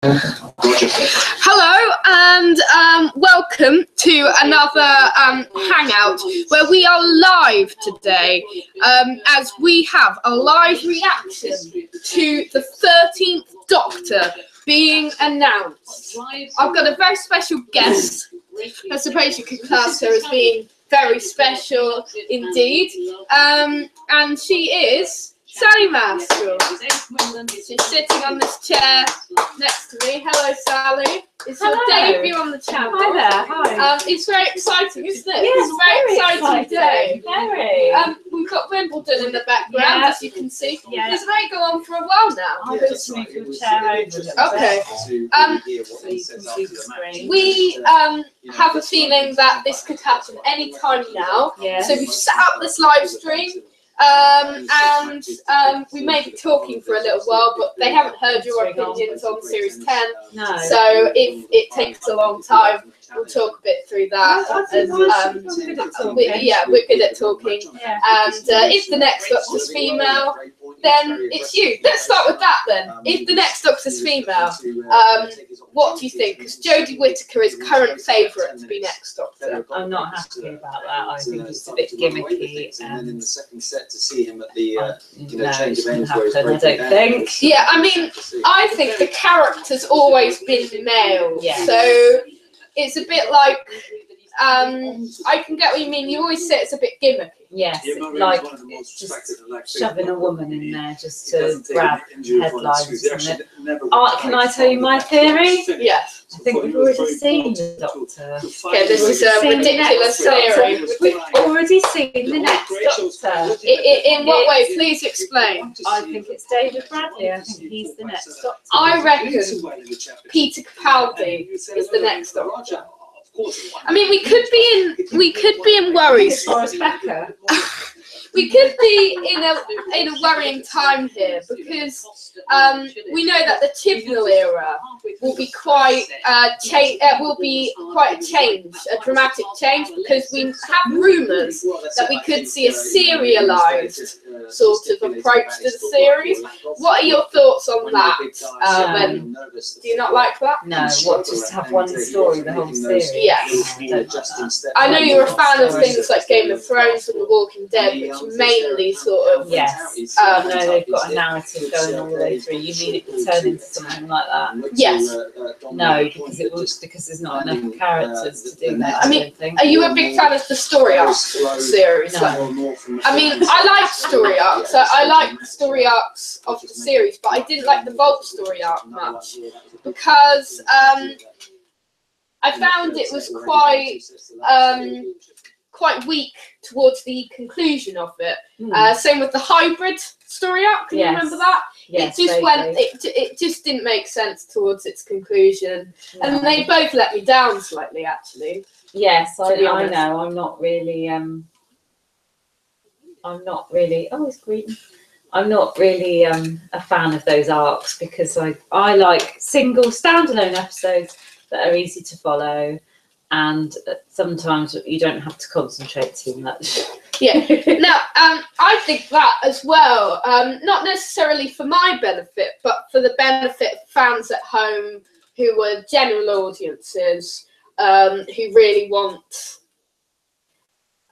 Hello and welcome to another hangout where we are live today as we have a live reaction to the 13th Doctor being announced. I've got a very special guest. I suppose you could class her as being very special indeed, and she is Sally Maskell. She's sitting on this chair next to me. Hello, Sally. It's your debut on the channel. Hi there. Hi. It's very exciting, isn't it? Yes, it's a very exciting day. Very. We've got Wimbledon in the background, as you can see. Yeah. This may go on for a while now. I'll just move your chair over. Okay. So you can see the screen. We have a feeling that this could happen any time now. Yeah. So we've set up this live stream. And we may be talking for a little while, but they haven't heard your opinions on Series 10. No. So if it takes a long time, we'll talk a bit through that. We're good at talking. Yeah. And if the next Doctor's female, then it's you. Let's start with that then. If the next Doctor's female, what do you think? Because Jodie Whittaker is current favourite to be next Doctor. I'm not happy about that. I think it's a bit gimmicky. And then in the second set to see him at the no, change of ends, I don't think. Yeah, I mean, I think the character's always been male. Yeah. So it's a bit like, I can get what you mean. You always say it's a bit gimmicky. Yes, like it's just shoving a woman in there just to grab headlines. Can I tell you my theory? Yes. I think we've already seen the Doctor. Okay, this is a ridiculous theory. We've already seen the next Doctor. In what way? Please explain. I think it's David Bradley. I think he's the next Doctor. I reckon Peter Capaldi is the next Doctor. I mean, we could be in worries. Forrest Becker. We could be in a worrying time here because we know that the Chibnall era will be quite a change, a dramatic change, because we have rumours that we could see a serialised sort of approach to the series. What are your thoughts on that? Do you not like that? No, what, just have one story, the whole series? Yes. I know you're a fan of things like Game of Thrones and The Walking Dead, which mainly sort of... Yes. No, they've got a narrative going all the way through. You mean it could turn into something like that? Yes. No, because there's not enough characters to do that. I mean, are you a big fan of the story arc series? No. I mean, I like story arcs. I like the story arcs of the series, but I didn't like the Vault story arc much because I found it was quite weak towards the conclusion of it. Same with the Hybrid story arc. Can you remember that? Yes, it just went. It just didn't make sense towards its conclusion, and they both let me down slightly, actually. Yes, I know. I'm not really. Oh, it's green. I'm not really a fan of those arcs because I like single standalone episodes that are easy to follow, and sometimes you don't have to concentrate too much. Yeah. Now, I think that as well, not necessarily for my benefit, but for the benefit of fans at home who are general audiences, who really want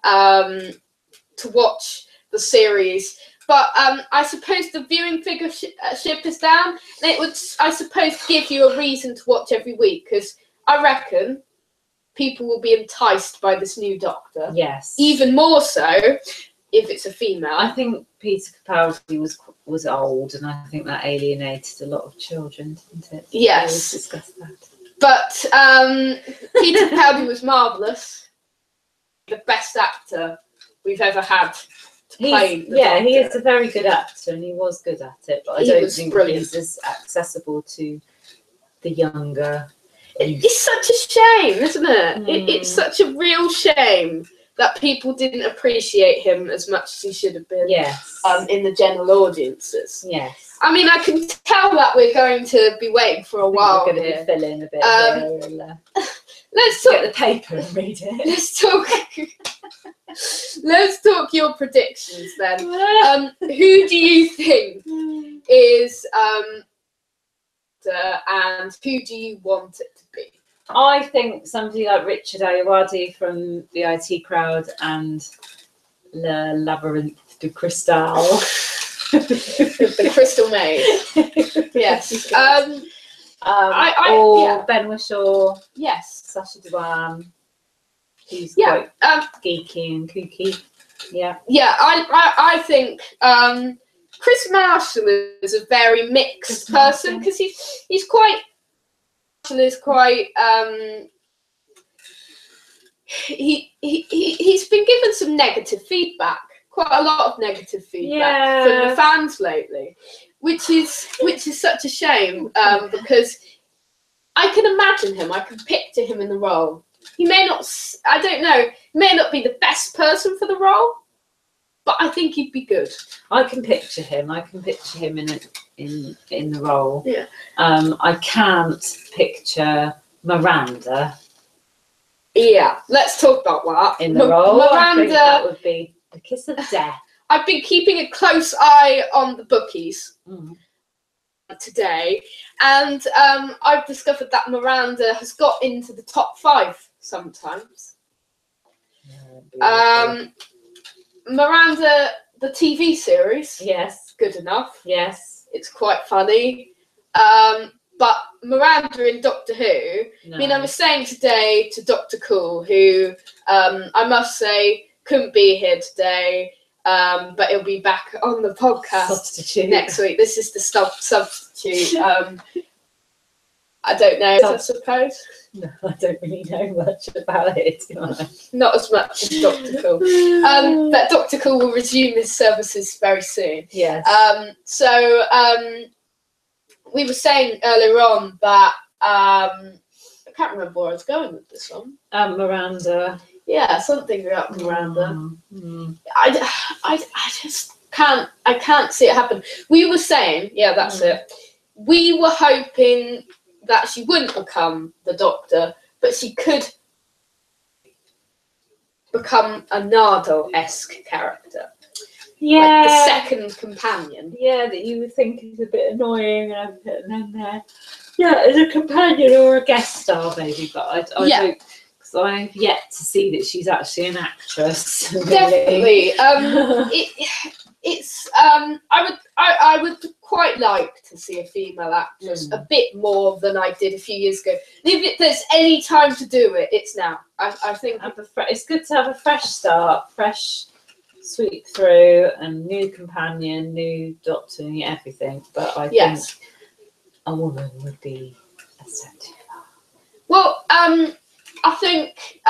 to watch the series. But I suppose the viewing figureship is down, and it would, I suppose, give you a reason to watch every week, because I reckon people will be enticed by this new Doctor. Yes. Even more so if it's a female. I think Peter Capaldi was old, and I think that alienated a lot of children, didn't it? Yes. We discussed that. But Peter Capaldi was marvellous. The best actor we've ever had. He is a very good actor, and he was good at it, but I don't think he's as accessible to the younger. It's such a shame, isn't it? It's such a real shame that people didn't appreciate him as much as he should have been. Yes. In the general audiences. Yes. I mean, I can tell that we're going to be waiting for a while. We're going to be filling a bit here and let's talk. Get the paper and read it. Let's talk. Let's talk your predictions then. Who do you think is and who do you want it to be? I think somebody like Richard Ayoade from the IT Crowd and Le Labyrinth du Cristal. The Crystal Maze. Yes. Or Ben Whishaw, Yes. Sacha Dhawan, who's Yeah. quite geeky and kooky. Yeah. Yeah. I think Chris Marshall is a very mixed Chris person Marshall. because he's quite. Is quite he's been given some negative feedback, quite a lot of negative feedback from the fans lately, which is such a shame because I can imagine him, I can picture him in the role. He may not, I don't know, he may not be the best person for the role, but I think he'd be good. I can picture him. I can picture him in the role. Yeah. I can't picture Miranda Yeah, let's talk about that. in the role. I think that Miranda, would be the kiss of death. I've been keeping a close eye on the bookies today, and I've discovered that Miranda has got into the top 5 sometimes. Miranda, the TV series, Yes. good enough. Yes. It's quite funny. But Miranda in Doctor Who, No. I mean, I was saying today to Dr. Cool, who I must say couldn't be here today, but he'll be back on the podcast Substitute. next week. This is the substitute. I don't know, I suppose. No, I don't really know much about it. Do I? Not as much as Dr. Cool. But Dr. Cool will resume his services very soon. Yes. We were saying earlier on that I can't remember where I was going with this one. Miranda. Yeah, something about Miranda. Mm. I just can't. I can't see it happen. We were saying, yeah, that's it. We were hoping that she wouldn't become the Doctor, but she could become a Nardo-esque character. Yeah. Like the second companion. Yeah, that you would think is a bit annoying and then yeah, as a companion or a guest star maybe, but I don't, because I've yet to see that she's actually an actress. Really. Definitely. I would quite like to see a female actress a bit more than I did a few years ago. And if there's any time to do it, it's now. I think It's good to have a fresh start, fresh sweep through, and new companion, new Doctor, new everything. But I think a woman would be a step too far. Well, I think.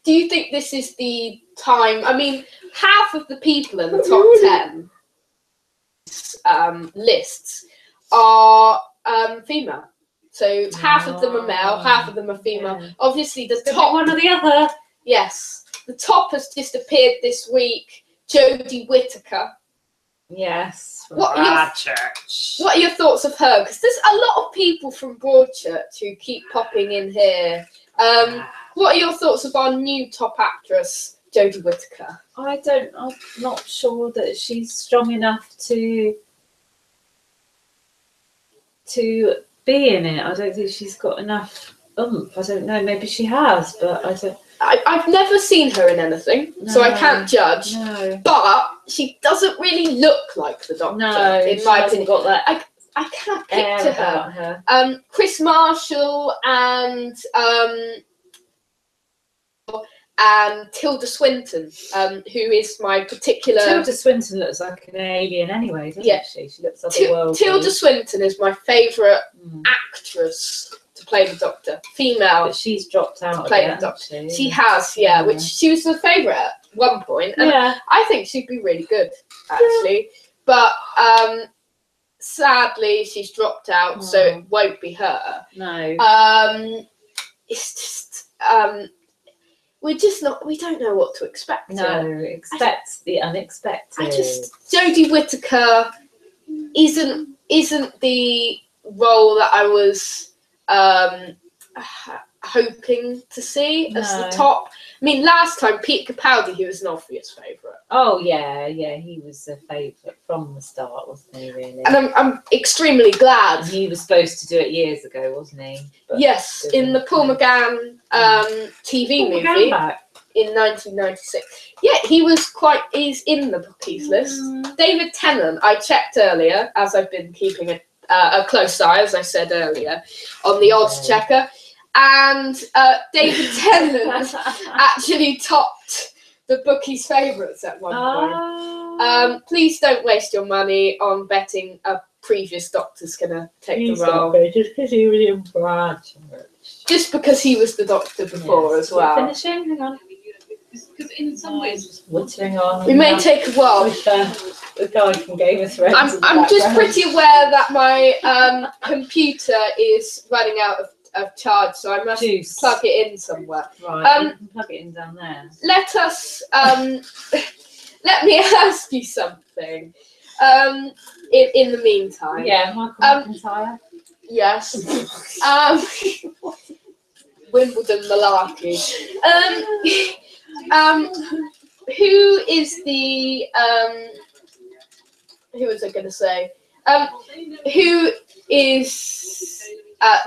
Do you think this is the time? I mean, half of the people in the top 10 lists are female. So half of them are male, half of them are female. Yeah. Obviously, the Could be top one or the other. Yes, the top has just appeared this week. Jodie Whittaker. Yes. What are your- Broadchurch. What are your thoughts of her? Because there's a lot of people from Broadchurch who keep popping in here. What are your thoughts of our new top actress, Jodie Whittaker? I'm not sure that she's strong enough to be in it. I don't think she's got enough oomph. I don't know. Maybe she has, but I don't. I've never seen her in anything, so I can't judge. No. But she doesn't really look like the Doctor, No, in my hasn't opinion. got that I can't air picture her. about her. Chris Marshall and Tilda Swinton, who is my particular. Tilda Swinton looks like an alien anyway, doesn't she? She looks otherworldly. Tilda Swinton is my favourite actress to play the Doctor, female. But she's dropped out. Play again, the Doctor. hasn't She has, which she was the favourite at one point, and I think she'd be really good, actually. But sadly, she's dropped out, so it won't be her. No. It's just we don't know what to expect. No, expect the unexpected. Jodie Whittaker isn't the role that I was hoping to see as the No. top. I mean, last time Peter Capaldi, he was an obvious favourite, Oh yeah, he was a favourite from the start, wasn't he? Really. and I'm extremely glad. And he was supposed to do it years ago, wasn't he? But Yes, in the Paul McGann TV Paul movie McGann back. in 1996. Yeah, he's in the bookies list. David Tennant, I checked earlier, as I've been keeping a close eye, as I said earlier, on the odds checker. And David Tennant actually topped the bookies' favourites at one point. Please don't waste your money on betting a previous Doctor's going to take the role. Just because he was in Bradford. Just because he was the Doctor before as well. Finishing? Hang on. Because in some ways, Wittering on. We may take a while. With the guy from Game of Thrones. I'm just pretty aware that my computer is running out of charge, so I must Juice. plug it in somewhere. Right, you can plug it in down there. Let us let me ask you something. In the meantime, Yeah, Michael McIntyre. yes. Wimbledon malarkey. Who is the who was I going to say? Who is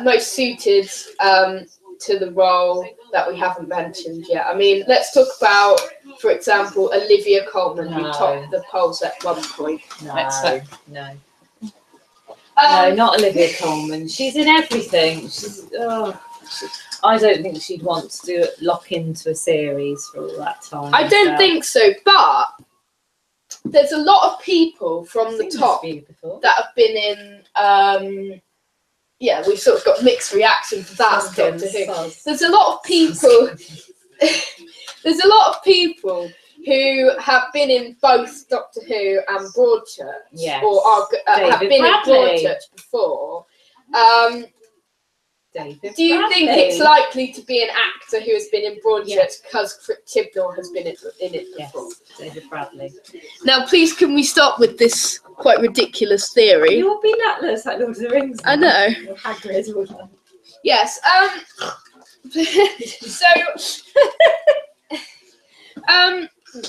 most suited to the role that we haven't mentioned yet? I mean, let's talk about, for example, Olivia Colman, who No. topped the polls at one point. No, no, not Olivia Colman. She's in everything. I don't think she'd want to lock into a series for all that time. I don't think so, but there's a lot of people from the top that have been in. Yeah, we've sort of got mixed reaction to that. Doctor Who. There's a lot of people. There's a lot of people who have been in both Doctor Who and Broadchurch, Yes. or have David been Bradley. in Broadchurch before. David Do you think Bradley. it's likely to be an actor who has been in Broadchurch because Chibnall has been in it before? Yes, David Bradley. Now, please, can we stop with this quite ridiculous theory? You'll be nutless like Lord of the Rings. I know. Or Hagrid or something. Yes.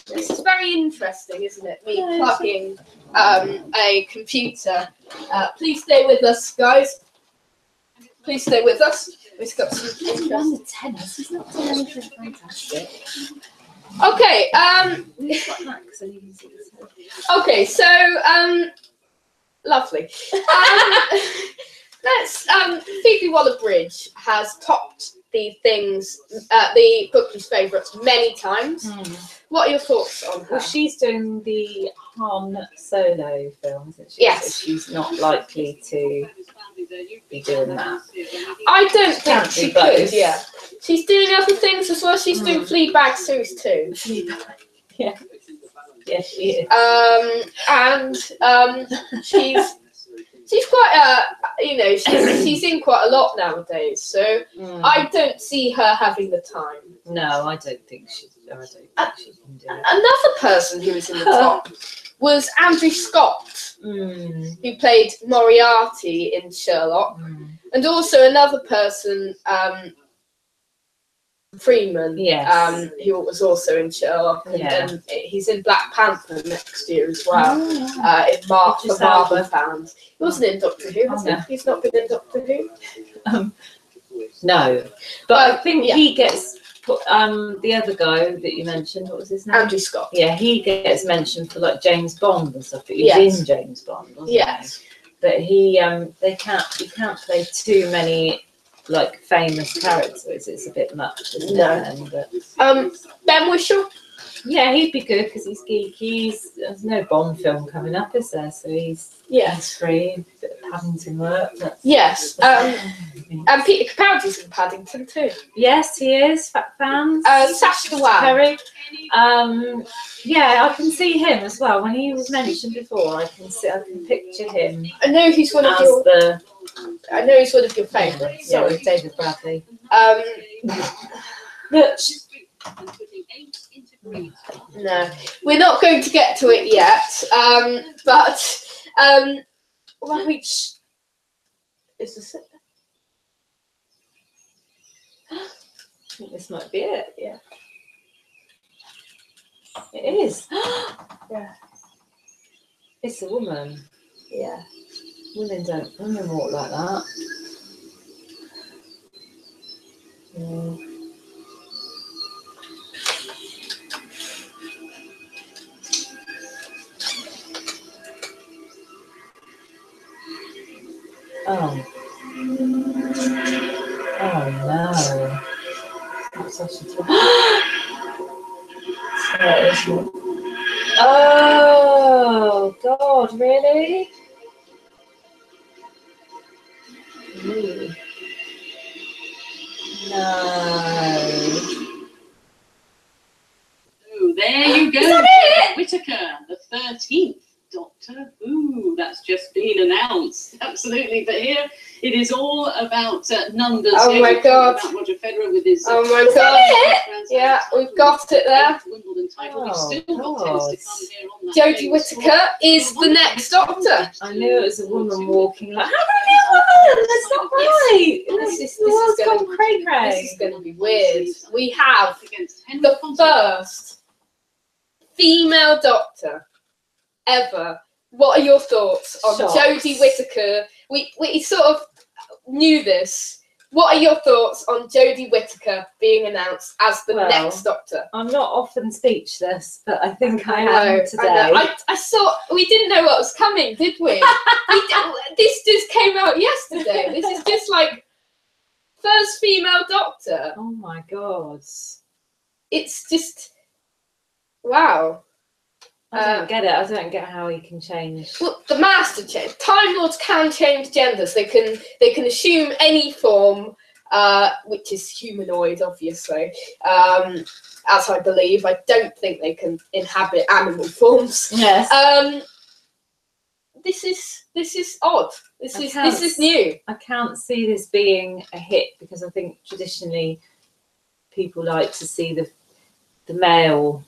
This is very interesting, isn't it? Me plugging a computer. Please stay with us, guys. Please stay with us. We've got some He's won the tennis. He's not done anything fantastic. Okay. He's got an accent. You can see his head. Okay. So lovely. Let's. Phoebe Waller-Bridge has topped the bookies' favourites many times. What are your thoughts on her? Well, she's doing the Han Solo film, isn't she? Yes. So she's not likely to be doing that. I don't think Can't she do both. could. Yeah, she's doing other things as well. She's doing Fleabag series 2. Yeah. Yes, she is. And she's quite she's in quite a lot nowadays. So I don't see her having the time. No, I don't think she can do it. Another person who was in the top was Andrew Scott, who played Moriarty in Sherlock, and also another person, Freeman, Yes. who was also in Sherlock, and he's in Black Panther next year as well. In for Marvel fans, he wasn't in Doctor Who, has he? He's not been in Doctor Who. No, but I think he gets put. The other guy that you mentioned, what was his name? Andrew Scott. Yeah, he gets mentioned for like James Bond and stuff. But he's in James Bond, wasn't he? But you can't play too many like famous characters. It's a bit much, isn't it? But, Ben Whishaw. yeah, he'd be good because he's geeky. There's no Bond film coming up, is there? So he's free. A bit of Paddington work. Yes. And Peter Capaldi's in Paddington too. Yes, he is. Fans. Sacha Dhawan. Perry. Yeah, I can see him as well. When he was mentioned before, I can picture him. I know he's one of as your. the. I know he's one of your favourites. Yeah, with David Bradley. But no, we're not going to get to it yet. Is this it? think this might be it. Yeah. It is. Yeah. It's a woman. Yeah. Women walk like that. Mm. Oh. Oh no. That's actually Oh God, really? Ooh. No. Oh, there you go. Is that it? Whittaker, the 13th Doctor Who. That's just been announced. Absolutely. But here it is all about numbers. Oh Here my we God. talk About Roger Federer with his. Oh my Is God. that it? Yeah, we've got it there. Wimbledon title. We've Oh, still got tennis to God. come here on that Jodie day. Whittaker is the next Doctor. I knew it was a woman walking like, how many women? That's not right. The world's gone cray cray. This is going to be weird. We have Against Henry the Fontaine. first female Doctor ever. What are your thoughts on Shocked. Jodie Whittaker? We sort of knew this. What are your thoughts on Jodie Whittaker being announced as the Well, next Doctor? I'm not often speechless, but I think I know, am today. I saw. We didn't know what was coming, did we? This just came out yesterday. This is just like first female Doctor. Oh my God. It's just wow. I don't get it. I don't get how he can change. Well, the Master change. Time Lords can change genders. They can assume any form, which is humanoid, obviously. As I believe, I don't think they can inhabit animal forms. Yes. This is odd. This is new. I can't see this being a hit because I think traditionally people like to see the male,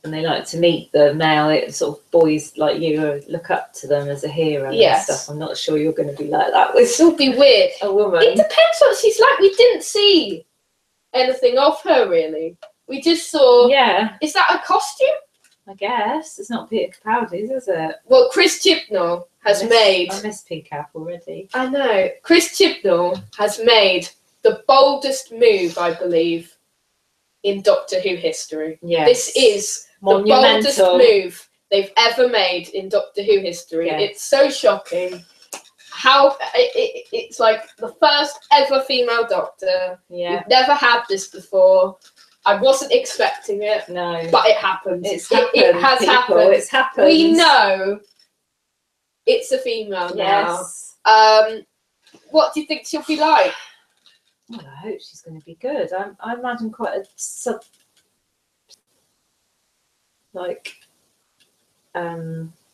and they like to meet the male. Sort of boys like you look up to them as a hero Yes. and stuff. I'm not sure you're going to be like that with This will be weird. a woman. It depends what she's like. We didn't see anything of her really. We just saw. Yeah, Is that a costume? I guess it's not Peter Capaldi's, is it? Well, Chris Chibnall has made. I missed Peacock already. I know. Chris Chibnall has made the boldest move, I believe, in Doctor Who history. Yeah, This is the boldest monumental. move they've ever made in Doctor Who history. Yeah. It's so shocking. How it's like the first ever female Doctor. Yeah, We've never had this before. I wasn't expecting it, no, but it happened. it's happened. It has people. happened. It's happened. We know it's a female Yes. now. What do you think she'll be like? Well, I hope she's going to be good. I imagine quite a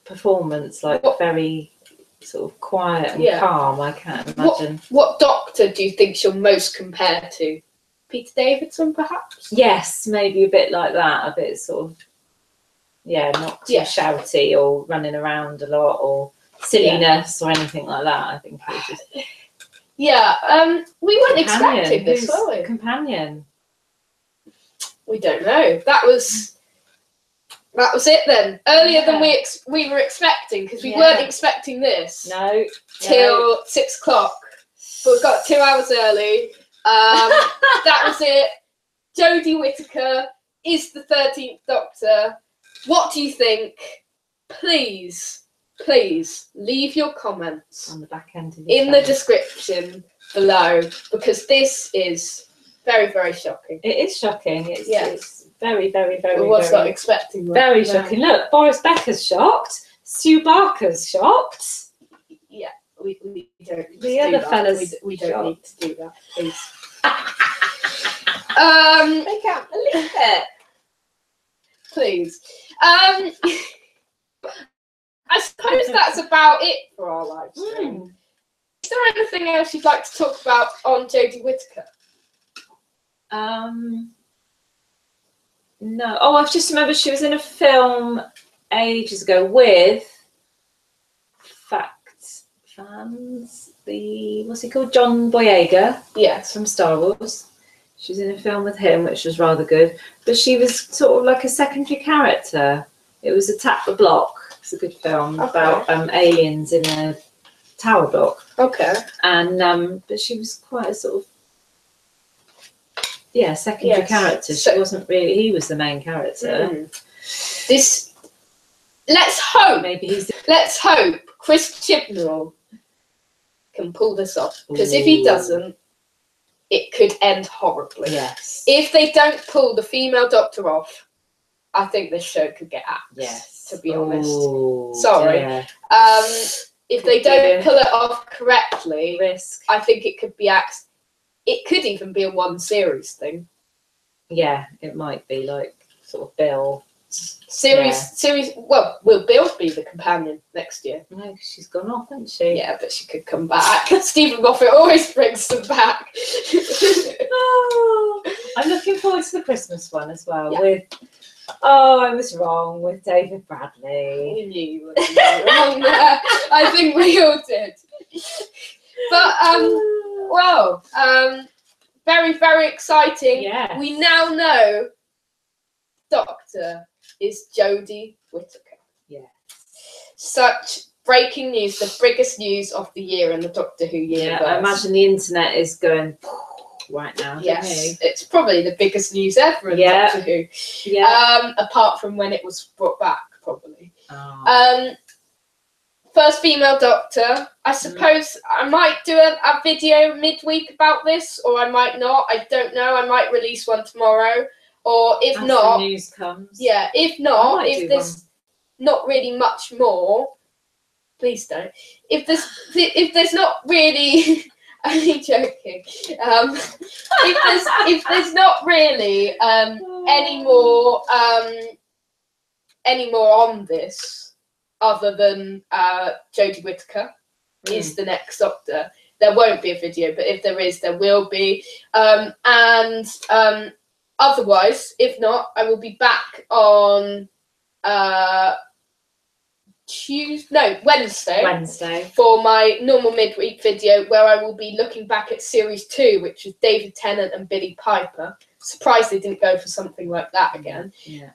performance, like What- very sort of quiet and Yeah. calm. I can't imagine. What Doctor do you think she'll most compare to? Peter Davidson, perhaps? Yes, maybe a bit like that. A bit sort of, not too Yeah. shouty or running around a lot or silliness or anything like that. I think it was just Yeah, we weren't expecting this, Who's were we? companion. We don't know. That was it then. Earlier than Yeah. we were expecting, because we Yeah. weren't expecting this No. till 6 o'clock. But we got 2 hours early. That was it. Jodie Whittaker is the 13th Doctor. What do you think? Please leave your comments On the back end of in the description below, because this is very, very shocking. It is shocking. It's, Yeah. it's very, very, very, I was not very, expecting that. very No. shocking. Look, Boris Becker's shocked. Sue Barker's shocked. We don't need to The do other that. fella's we don't need to do that, please. I can't believe it. Please. I suppose that's about it for our live stream. Is there anything else you'd like to talk about on Jodie Whittaker? No. Oh, I've just remembered she was in a film ages ago with Fact fans. What's he called? John Boyega Yes. from Star Wars. She was in a film with him, which was rather good. But she was sort of like a secondary character. It was Attack the Block. It's a good film about aliens in a tower block. Okay. And but she was quite a sort of secondary character. She wasn't really. He was the main character. This. Let's hope. Maybe he's. Let's hope Chris Chibnall can pull this off, because if he doesn't, it could end horribly. Yes. If they don't pull the female Doctor off, I think this show could get axed. Yes. To be honest. Ooh, Sorry. Yeah. If they don't pull it off correctly, Risk. I think it could be axed. It could even be a one series thing. Yeah, it might be like sort of Bill. Series. Well, will Bill be the companion next year? No, 'cause she's gone off, hasn't she? Yeah, but she could come back. Stephen Moffat always brings them back. Oh, I'm looking forward to the Christmas one as well. Yeah. I was wrong with David Bradley. We knew you were wrong there. I think we all did. But very, very exciting. Yeah. We now know Doctor is Jodie Whittaker. Yeah. Such breaking news, the biggest news of the year in the Doctor Who universe. Yeah, I imagine the internet is going right now. Yes, it's probably the biggest news ever in Yeah. Doctor Who. Yeah. Apart from when it was brought back, probably. Oh. First female Doctor. I suppose I might do a video midweek about this, or I might not. I don't know. I might release one tomorrow, or if As not, the news comes. yeah. If I not, might if do there's not really much more, please don't. If there's not really, I'm only joking. If there's not really any more on this, other than Jodie Whittaker is the next Doctor, there won't be a video. But if there is, there will be. Otherwise, if not, I will be back on Wednesday for my normal midweek video, where I will be looking back at series 2, which is David Tennant and Billie Piper. Surprised they didn't go for something like that again. Yeah.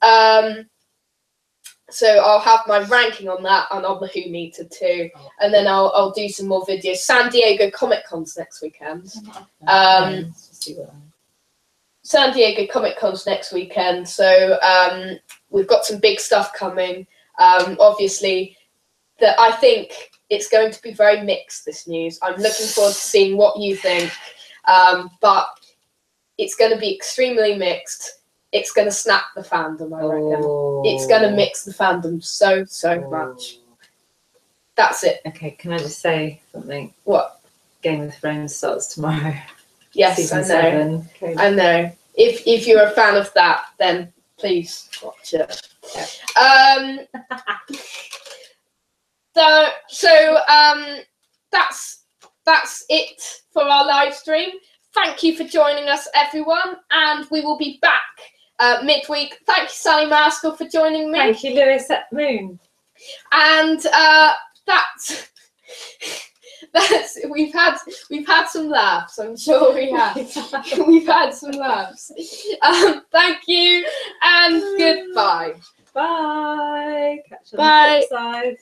So I'll have my ranking on that and on the Who Meter too, and then I'll do some more videos. San Diego Comic Con's next weekend. San Diego Comic Con's next weekend, so we've got some big stuff coming. Obviously, that I think it's going to be very mixed, this news. I'm looking forward to seeing what you think, but it's going to be extremely mixed. It's going to snap the fandom, I reckon. It's going to mix the fandom so much. That's it. Okay, can I just say something? What? Game of Thrones starts tomorrow. Yes, Season I know. 7. Okay. I know. If you're a fan of that, then please watch it. Yeah. That's it for our live stream. Thank you for joining us, everyone, and we will be back midweek. Thank you, Sally Maskell, for joining me. Thank you, Lewis at Moon. And that's we've had some laughs. I'm sure we have. We've had some laughs. Thank you and goodbye. Bye. Catch you on Bye. the flip side.